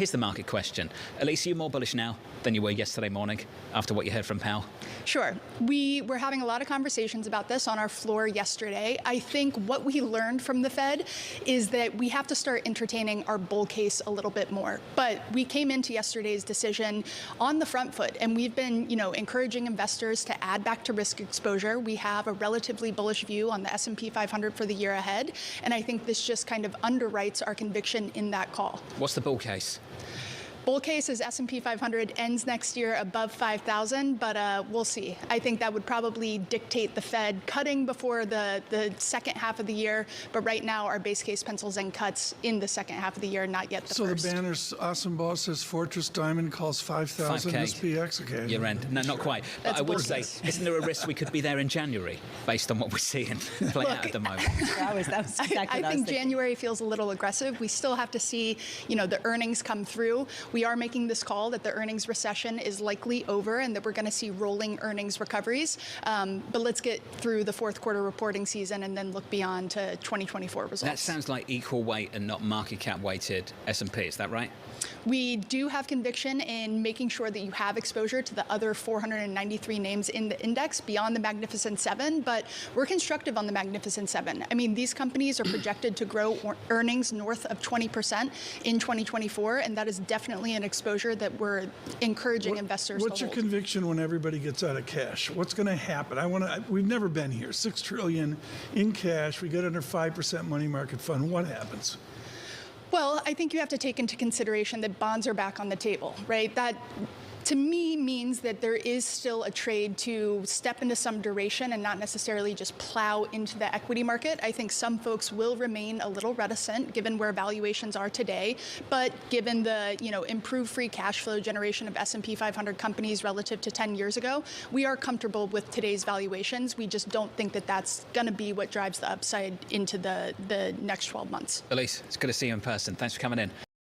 Here's the market question. Elise, are you more bullish now than you were yesterday morning after what you heard from Powell? Sure. We were having a lot of conversations about this on our floor yesterday. I think what we learned from the Fed is that we have to start entertaining our bull case a little bit more. But we came into yesterday's decision on the front foot, and we've been, encouraging investors to add back to risk exposure. We have a relatively bullish view on the S&P 500 for the year ahead, and I think this just kind of underwrites our conviction in that call. What's the bull case? Bull case is S&P 500 ends next year above 5,000, but we'll see. I think that would probably dictate the Fed cutting before the second half of the year, but right now our base case pencils in cuts in the second half of the year, not yet the first. So the banner's awesome boss says Fortress Diamond calls 5,000 SPX. Okay. Year end. No, not quite. But I would say, isn't there a risk we could be there in January based on what we're seeing play out at the moment? That was exactly I think January feels a little aggressive. We still have to see, the earnings come through. We are making this call that the earnings recession is likely over and that we're going to see rolling earnings recoveries. But let's get through the fourth quarter reporting season and then look beyond to 2024 results. That sounds like equal weight and not market cap weighted S&P. Is that right? We do have conviction in making sure that you have exposure to the other 493 names in the index beyond the Magnificent Seven, but we're constructive on the Magnificent Seven. I mean, these companies are projected to grow earnings north of 20% in 2024, and that is definitely an exposure that we're encouraging investors to hold. What's your conviction when everybody gets out of cash? What's going to happen? We've never been here. $6 trillion in cash. We get under 5% money market fund. What happens? Well, I think you have to take into consideration that bonds are back on the table, right? That, to me, means that there is still a trade to step into some duration and not necessarily just plow into the equity market. I think some folks will remain a little reticent given where valuations are today, but given the improved free cash flow generation of S&P 500 companies relative to 10 years ago, we are comfortable with today's valuations. We just don't think that that's going to be what drives the upside into the next 12 months. Elise, it's good to see you in person. Thanks for coming in.